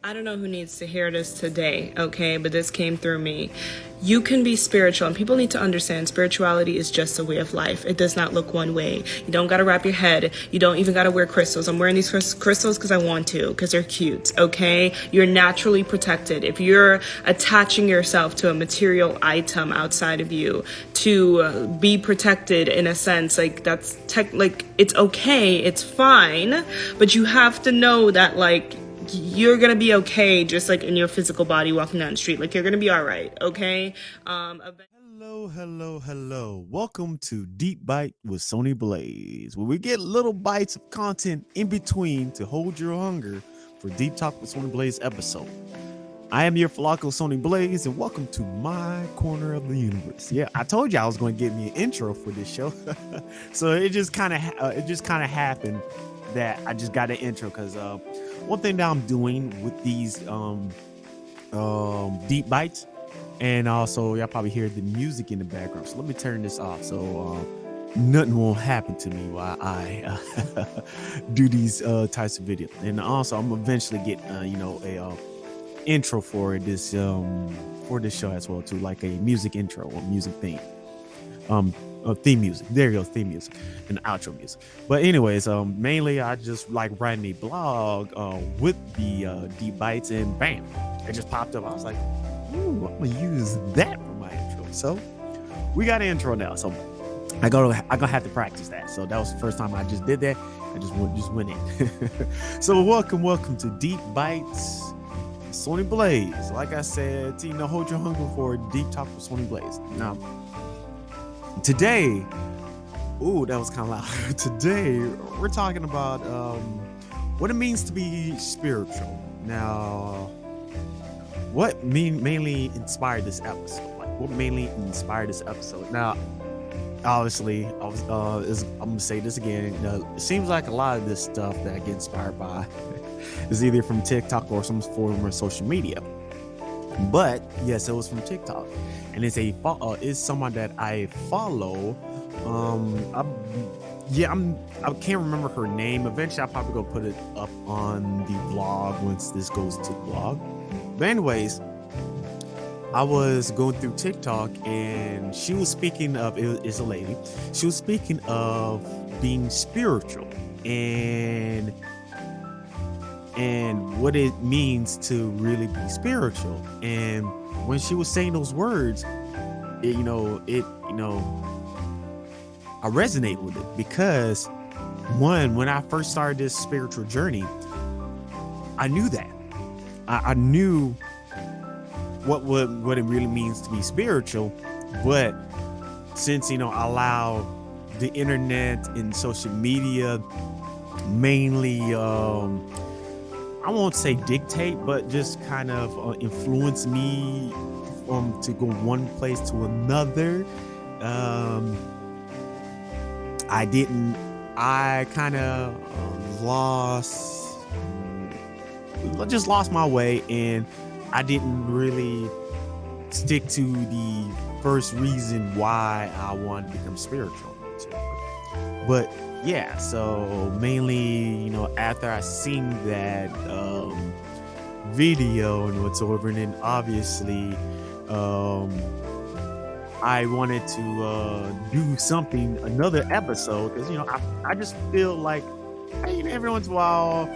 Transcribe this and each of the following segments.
I don't know who needs to hear this today, okay? But this came through me. You can be spiritual, and people need to understand spirituality is just a way of life. It does not look one way. You don't got to wrap your head. You don't even got to wear crystals. I'm wearing these crystals because I want to, because they're cute, okay? You're naturally protected. If you're attaching yourself to a material item outside of you to be protected in a sense, like that's like it's okay, it's fine, but you have to know that like you're gonna be okay, just like in your physical body walking down the street. Like you're gonna be all right, okay? Hello. Welcome to Deep Bite with Sony Blaze, where we get little bites of content in between to hold your hunger for Deep Talk with Sony Blaze episode. I am your Flaco Sony Blaze, and welcome to my corner of the universe. Yeah, I told you I was going to give me an intro for this show, so it just kind of happened that I just got an intro because one thing that I'm doing with these deep bites, and also y'all probably hear the music in the background. So let me turn this off so nothing will happen to me while I do these types of videos. And also I'm eventually get a intro for this show as well too, like a music intro or music theme. Theme music. There you go, theme music and outro music. But anyways, mainly I just like writing a blog with the deep bites, and bam, it just popped up. I was like, ooh, I'm gonna use that for my intro. So we got an intro now. So I gonna have to practice that. So that was the first time I just did that. I just went in. So welcome to Deep Bites Sony Blaze. Like I said, hold your hunger for Deep Talk with Sony Blaze. Now, today, that was kind of loud. Today, we're talking about what it means to be spiritual. Now, what mainly inspired this episode? Like, what mainly inspired this episode? Now, obviously, I'm gonna say this again. It seems like a lot of this stuff that I get inspired by is either from TikTok or some form of social media. But yes, it was from TikTok, and it's someone that I follow. I can't remember her name. Eventually, I'll probably go put it up on the blog once this goes to the blog. But anyways, I was going through TikTok, and she was speaking of it's a lady. She was speaking of being spiritual and what it means to really be spiritual. And when she was saying those words, I resonate with it because when I first started this spiritual journey, I knew that I knew what it really means to be spiritual. But since I allow the internet and social media mainly I won't say dictate, but just kind of influence me to go one place to another. I kind of lost my way, and I didn't really stick to the first reason why I wanted to become spiritual. But yeah, so mainly, after I seen that video and whatsoever, and then obviously I wanted to do another episode, because I just feel like every once in a while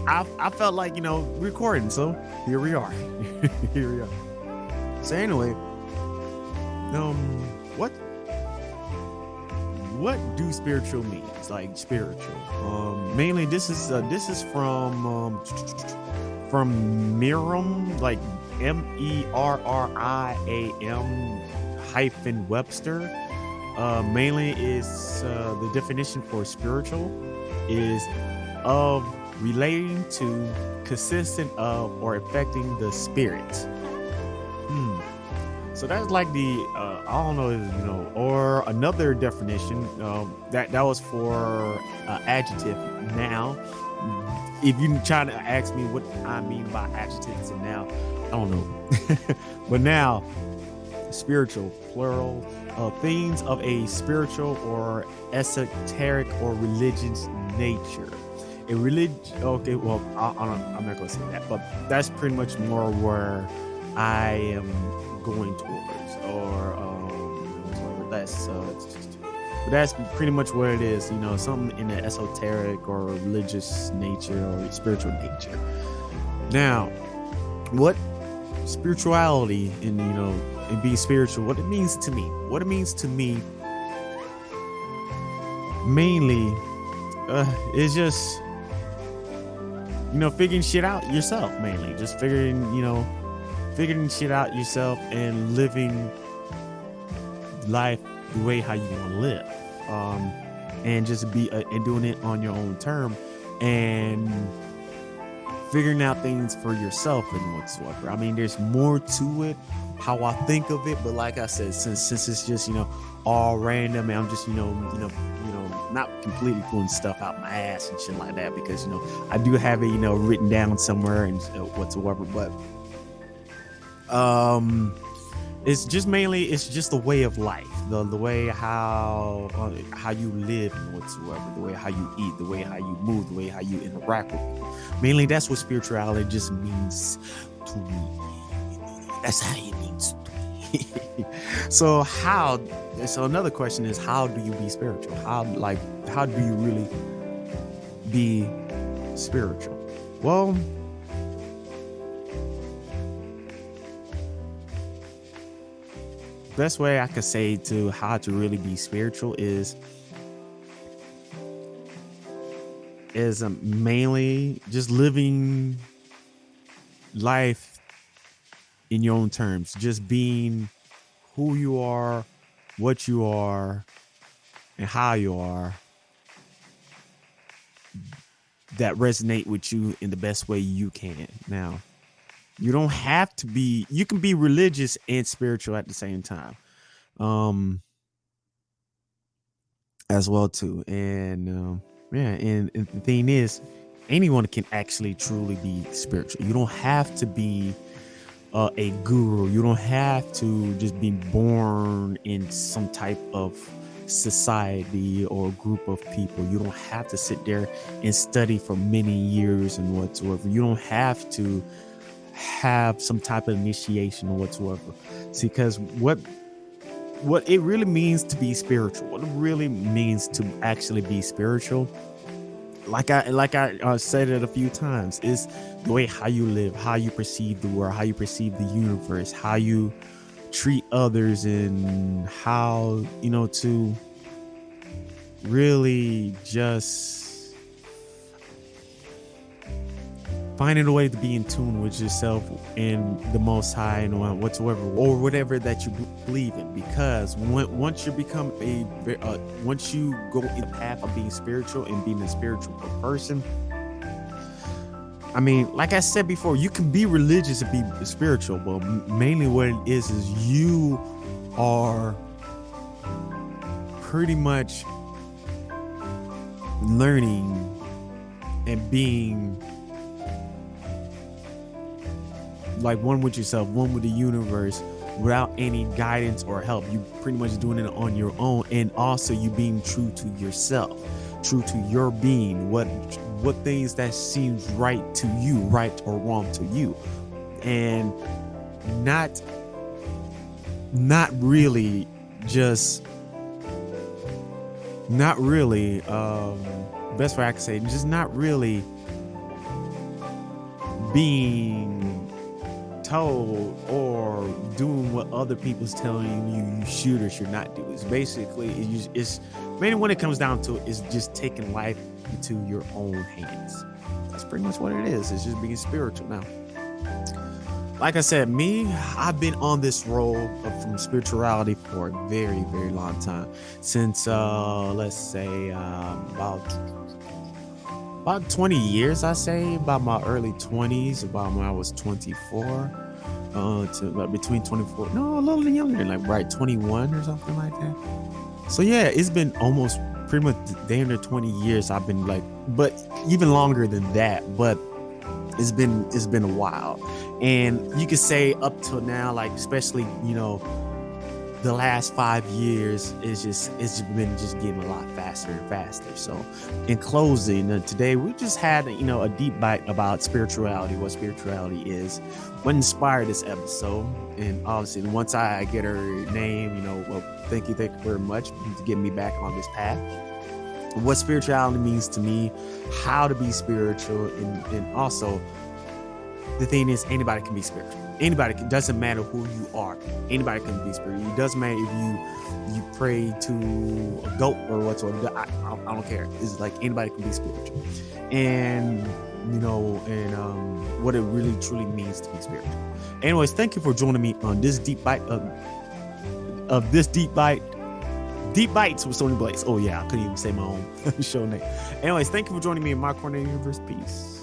I felt like recording, so here we are. So anyway, what do spiritual means? Like spiritual. Mainly this is from Merriam, like MERRIAM-Webster. Mainly is the definition for spiritual is of relating to, consistent of, or affecting the spirit. So that's like the I don't know, or another definition that was for adjective. Now, if you try to ask me what I mean by adjectives and now, I don't know. But now, spiritual, plural, things of a spiritual or esoteric or religious nature. A religion, okay, well, I'm not going to say that, but that's pretty much more where I am going towards, or that's pretty much what it is, something in the esoteric or religious nature or spiritual nature. Now, what spirituality and being spiritual, what it means to me mainly is just figuring shit out yourself, mainly just figuring shit out yourself and living life the way how you want to live, and just and doing it on your own term and figuring out things for yourself and whatsoever. I mean, there's more to it, how I think of it, but like I said, since it's just all random, and I'm just not completely pulling stuff out my ass and shit like that, because I do have it written down somewhere and whatsoever, but it's just the way of life, the way how you live and whatsoever, the way how you eat, the way how you move, the way how you interact with people. Mainly, that's what spirituality just means to me. That's how it means to me. So another question is, how do you be spiritual? How do you really be spiritual? Well, best way I could say to how to really be spiritual is mainly just living life in your own terms, just being who you are, what you are, and how you are, that resonate with you in the best way you can. Now, you don't have to be, you can be religious and spiritual at the same time, as well too. And and the thing is, anyone can actually truly be spiritual. You don't have to be a guru. You don't have to just be born in some type of society or group of people. You don't have to sit there and study for many years and whatsoever. You don't have to have some type of initiation or whatsoever. See, because what it really means to be spiritual, what it really means to actually be spiritual, like I said it a few times, is the way how you live, how you perceive the world, how you perceive the universe, how you treat others, and how to really just finding a way to be in tune with yourself and the Most High and whatsoever, or whatever that you believe in. Because once you become once you go in the path of being spiritual and being a spiritual person, I mean, like I said before, you can be religious and be spiritual, but mainly what it is you are pretty much learning and being like one with yourself, one with the universe, without any guidance or help. You pretty much doing it on your own, and also you being true to yourself, true to your being, what things that seems right to you, right or wrong to you, and not really best way I can say, just not really being told or doing what other people's telling you should or should not do. It's basically, it's mainly when it comes down to it, is just taking life into your own hands. That's pretty much what it is. It's just being spiritual. Now, like I said, I've been on this road from spirituality for a very, very long time. Since let's say about 20 years, I say, about my early 20s, about when I was 24, to like between 24, no, a little younger, like right 21 or something like that. So yeah, it's been almost pretty much damn near 20 years I've been like, but even longer than that, but it's been a while. And you could say up till now, like especially the last 5 years it's just been just getting a lot faster and faster. So in closing, today we just had a deep bite about spirituality, what spirituality is, what inspired this episode. And obviously once I get her name, well, thank you very much for getting me back on this path, what spirituality means to me, how to be spiritual, and also the thing is, anybody can be spiritual. Anybody can, doesn't matter who you are. Anybody can be spiritual. It doesn't matter if you pray to a goat or whatsoever. I don't care. It's like anybody can be spiritual, and what it really truly means to be spiritual. Anyways, thank you for joining me on this deep bite of this deep bites with Sony Blaze. Oh yeah, I couldn't even say my own show name. Anyways, thank you for joining me in my corner of the universe. Peace.